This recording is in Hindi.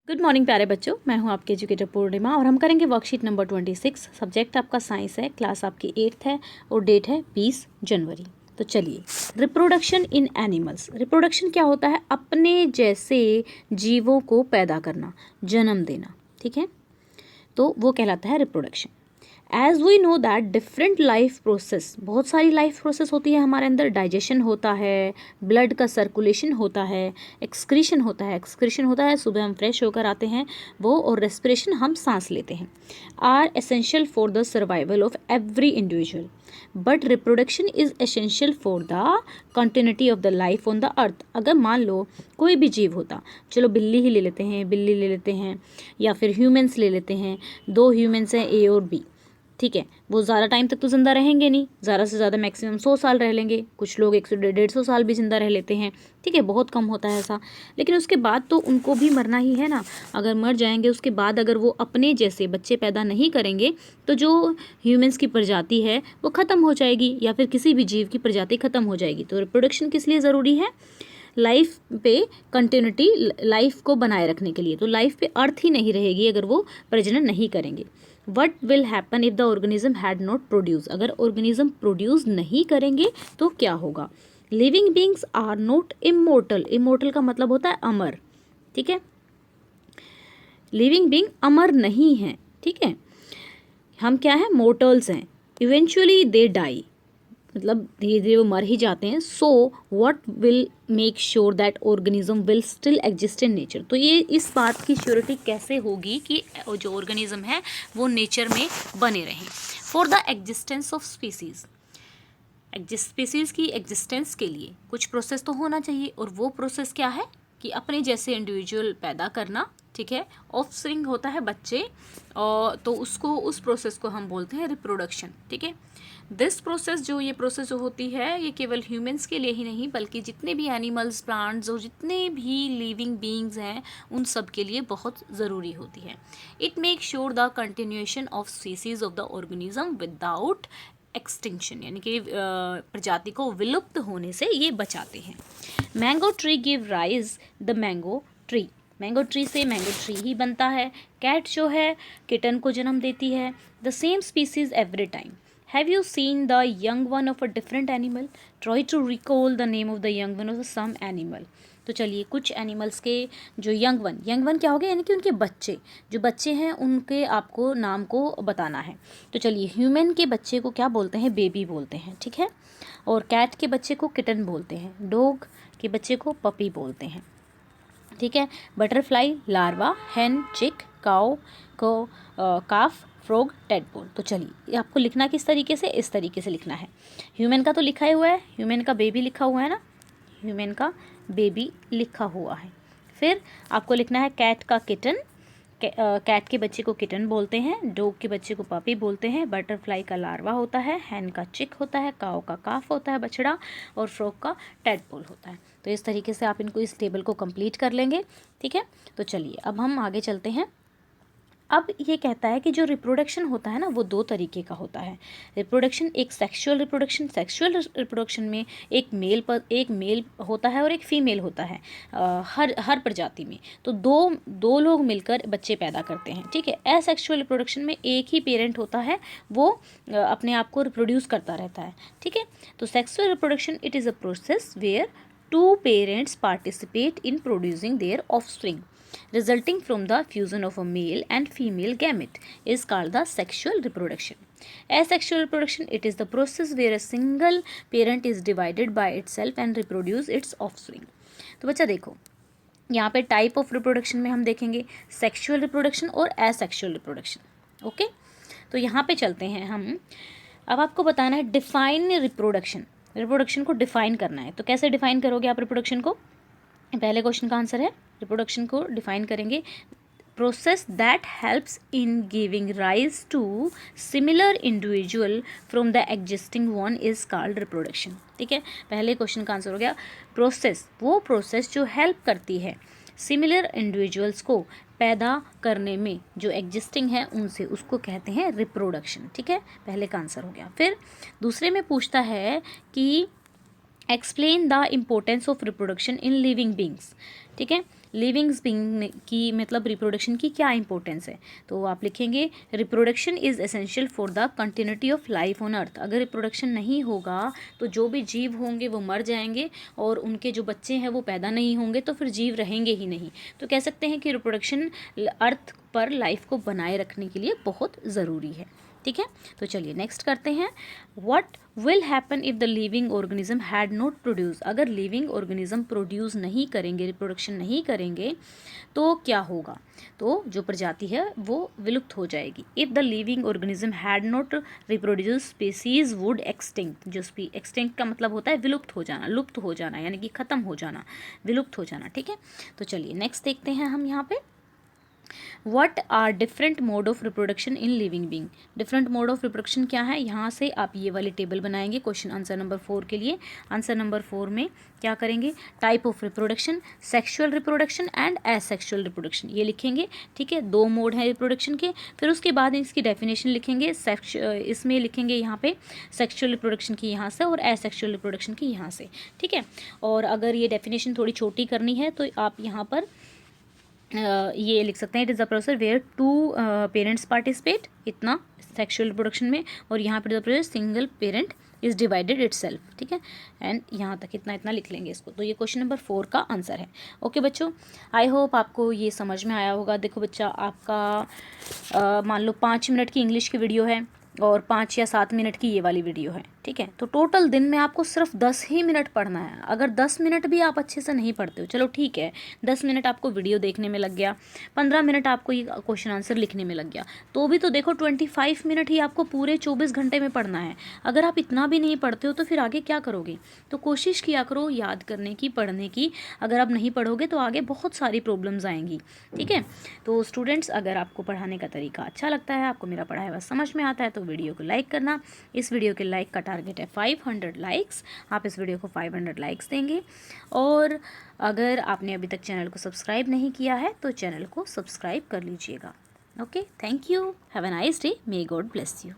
गुड मॉर्निंग प्यारे बच्चों, मैं हूं आपके एजुकेटर पूर्णिमा और हम करेंगे वर्कशीट नंबर 26। सब्जेक्ट आपका साइंस है, क्लास आपकी 8th है और डेट है 20 जनवरी। तो चलिए, रिप्रोडक्शन इन एनिमल्स। रिप्रोडक्शन क्या होता है? अपने जैसे जीवों को पैदा करना, जन्म देना। ठीक है, तो वो कहलाता है reproduction. As we know that different life process, बहुत सारी लाइफ प्रोसेस होती है हमारे अंदर। डाइजेशन होता है, ब्लड का सर्कुलेशन होता है, एक्सक्रीशन होता है, सुबह हम फ्रेश होकर आते हैं वो, और रेस्पिरेशन, हम सांस लेते हैं, are essential for the survival of every individual. But reproduction is essential for the continuity of the life on the earth. अगर मान लो कोई भी जीव होता, चलो बिल्ली ही ले लेते हैं, बिल्ली ले लेते हैं, या फिर ह्यूमंस ले लेते हैं, दो ह्यूमंस हैं ए और बी। ठीक है, वो ज़्यादा टाइम तक तो ज़िंदा रहेंगे नहीं, ज़्यादा से ज़्यादा मैक्सिमम 100 साल रह लेंगे, कुछ लोग 100-150 साल भी ज़िंदा रह लेते हैं। ठीक है, बहुत कम होता है ऐसा। लेकिन उसके बाद तो उनको भी मरना ही है ना। अगर मर जाएंगे उसके बाद, अगर वो अपने जैसे बच्चे पैदा नहीं करेंगे तो जो ह्यूमंस की प्रजाति है वो ख़त्म हो जाएगी, या फिर किसी भी जीव की प्रजाति ख़त्म हो जाएगी। तो रिप्रोडक्शन किस लिए ज़रूरी है? लाइफ पे कंटिन्यूटी, लाइफ को बनाए रखने के लिए। तो लाइफ पे अर्थ ही नहीं रहेगी अगर वो प्रजनन नहीं करेंगे। What will happen if the organism had not produce. अगर ऑर्गेनिज्म प्रोड्यूस नहीं करेंगे तो क्या होगा? Living beings are not immortal. Immortal का मतलब होता है अमर। ठीक है, लिविंग बींग अमर नहीं है। ठीक है, हम क्या है? मोर्टल्स हैं। इवेंचुअली दे डाई, मतलब धीरे धीरे वो मर ही जाते हैं। So what will make sure that organism will still exist in nature. तो ये इस बात की श्योरिटी कैसे होगी कि जो ऑर्गेनिज्म है वो नेचर में बने रहें? For the existence of species. Species की एग्जिस्टेंस के लिए कुछ प्रोसेस तो होना चाहिए, और वो प्रोसेस क्या है? कि अपने जैसे इंडिविजुअल पैदा करना। ठीक है, ऑफस्प्रिंग होता है बच्चे, और तो उसको, उस प्रोसेस को हम बोलते हैं रिप्रोडक्शन। ठीक है, दिस प्रोसेस, जो ये प्रोसेस जो होती है, ये केवल ह्यूमंस के लिए ही नहीं बल्कि जितने भी एनिमल्स, प्लांट्स और जितने भी लिविंग बीइंग्स हैं उन सब के लिए बहुत ज़रूरी होती है। It make sure the continuation of species of the organism without extinction, यानी कि प्रजाति को विलुप्त होने से ये बचाते हैं। Mango tree give rise the mango tree. Mango tree से मैंगो ट्री ही बनता है। कैट जो है किटन को जन्म देती है। The same species every time. Have you seen the young one of a different animal? Try to recall the name of the young one of some animal. तो चलिए, कुछ एनिमल्स के जो यंग वन क्या हो गया? यानी कि उनके बच्चे, जो बच्चे हैं उनके आपको नाम को बताना है। तो चलिए, ह्यूमन के बच्चे को क्या बोलते हैं? बेबी बोलते हैं। ठीक है, और कैट के बच्चे को किटन बोलते हैं, डॉग के बच्चे को पपी बोलते हैं। ठीक है, बटरफ्लाई लार्वा, हेन, चिक, काऊ को काफ, फ्रॉग, टेडपोल। तो चलिए, आपको लिखना किस तरीके से? इस तरीके से लिखना है। ह्यूमन का तो लिखा ही हुआ है, ह्यूमन का बेबी लिखा हुआ है ना, ह्यूमन का बेबी लिखा हुआ है। फिर आपको लिखना है कैट का किटन, कैट के बच्चे को किटन बोलते हैं, डॉग के बच्चे को पपी बोलते हैं, बटरफ्लाई का लार्वा होता है, हैन का चिक होता है, काऊ का काफ होता है बछड़ा, और फ्रॉग का टेडपोल होता है। तो इस तरीके से आप इनको, इस टेबल को कंप्लीट कर लेंगे। ठीक है, तो चलिए अब हम आगे चलते हैं। अब ये कहता है कि जो रिप्रोडक्शन होता है ना, वो दो तरीके का होता है। रिप्रोडक्शन, एक सेक्सुअल रिप्रोडक्शन में एक मेल होता है और एक फीमेल होता है, हर प्रजाति में। तो दो लोग मिलकर बच्चे पैदा करते हैं। ठीक है, एसेक्सुअल रिप्रोडक्शन में एक ही पेरेंट होता है, वो अपने आप को रिप्रोड्यूस करता रहता है। ठीक है, तो sexual reproduction, it is a process where two parents participate in producing their offspring resulting from the fusion of a male and female gamete is called the sexual reproduction. Asexual reproduction, it is the process where a single parent is divided by itself and reproduce its offspring. तो बच्चा देखो, यहाँ पे टाइप ऑफ रिप्रोडक्शन में हम देखेंगे सेक्सुअल रिप्रोडक्शन और एसेक्सुअल रिप्रोडक्शन। ओके, तो यहाँ पे चलते हैं हम। अब आपको बताना है डिफाइन रिप्रोडक्शन। रिप्रोडक्शन को डिफाइन करना है, तो कैसे डिफाइन करोगे आप रिप्रोडक्शन को? पहले क्वेश्चन का आंसर है, रिप्रोडक्शन को डिफाइन करेंगे, process that helps in giving rise to similar individual from the existing one is called reproduction. ठीक है, पहले क्वेश्चन का आंसर हो गया प्रोसेस, वो प्रोसेस जो हेल्प करती है सिमिलर इंडिविजुअल्स को पैदा करने में, जो एग्जिस्टिंग है उनसे, उसको कहते हैं रिप्रोडक्शन। ठीक है, पहले का आंसर हो गया। फिर दूसरे में पूछता है कि explain the importance of reproduction in living beings. ठीक है, लिविंग्स बीइंग की मतलब रिप्रोडक्शन की क्या इंपॉर्टेंस है, तो आप लिखेंगे reproduction is essential for the continuity of life on earth. अगर रिप्रोडक्शन नहीं होगा तो जो भी जीव होंगे वो मर जाएंगे और उनके जो बच्चे हैं वो पैदा नहीं होंगे, तो फिर जीव रहेंगे ही नहीं। तो कह सकते हैं कि रिप्रोडक्शन अर्थ पर लाइफ को बनाए रखने के लिए बहुत ज़रूरी है। ठीक है, तो चलिए नेक्स्ट करते हैं। What will happen if the living organism had not produce. अगर लिविंग ऑर्गेनिज्म प्रोड्यूस नहीं करेंगे, रिप्रोडक्शन नहीं करेंगे तो क्या होगा, तो जो प्रजाति है वो विलुप्त हो जाएगी। If the living organism had not reproduce species would extinct. जो एक्सटिंक्ट का मतलब होता है विलुप्त हो जाना, लुप्त हो जाना, यानी कि ख़त्म हो जाना, विलुप्त हो जाना। ठीक है, तो चलिए नेक्स्ट देखते हैं हम यहाँ पे। What are different mode of reproduction in living being. Different mode of reproduction क्या है, यहाँ से आप ये वाली टेबल बनाएंगे क्वेश्चन आंसर नंबर 4 के लिए। आंसर नंबर 4 में क्या करेंगे, type of reproduction, sexual reproduction and asexual reproduction, ये लिखेंगे। ठीक है, 2 मोड हैं रिप्रोडक्शन के। फिर उसके बाद इसकी डेफिनेशन लिखेंगे। इसमें लिखेंगे यहाँ पे सेक्सुअल रिप्रोडक्शन की यहाँ से और एसेक्सुअल रिप्रोडक्शन की यहाँ से। ठीक है, और अगर ये डेफिनेशन थोड़ी छोटी करनी है तो आप यहाँ पर ये लिख सकते हैं, it is the process where 2 parents participate, इतना सेक्सुअल रिप्रोडक्शन में, और यहाँ पर the process single parent is divided itself. ठीक है, एंड यहाँ तक इतना लिख लेंगे इसको। तो ये क्वेश्चन नंबर 4 का आंसर है। ओके बच्चों, आई होप आपको ये समझ में आया होगा। देखो बच्चा, आपका मान लो 5 मिनट की इंग्लिश की वीडियो है और 5 या 7 मिनट की ये वाली वीडियो है। ठीक है, तो टोटल दिन में आपको सिर्फ 10 ही मिनट पढ़ना है। अगर 10 मिनट भी आप अच्छे से नहीं पढ़ते हो, चलो ठीक है, 10 मिनट आपको वीडियो देखने में लग गया, 15 मिनट आपको ये क्वेश्चन आंसर लिखने में लग गया, तो भी तो देखो 25 मिनट ही आपको पूरे 24 घंटे में पढ़ना है। अगर आप इतना भी नहीं पढ़ते हो तो फिर आगे क्या करोगे। तो कोशिश किया करो याद करने की, पढ़ने की। अगर आप नहीं पढ़ोगे तो आगे बहुत सारी प्रॉब्लम्स आएंगी। ठीक है, तो स्टूडेंट्स, अगर आपको पढ़ाने का तरीका अच्छा लगता है, आपको मेरा पढ़ाया हुआ समझ में आता है, तो वीडियो को लाइक करना। इस वीडियो के लाइक का टारगेट है 500 लाइक्स। आप इस वीडियो को 500 लाइक्स देंगे। और अगर आपने अभी तक चैनल को सब्सक्राइब नहीं किया है तो चैनल को सब्सक्राइब कर लीजिएगा। Okay, thank you, have a nice day, may God bless you.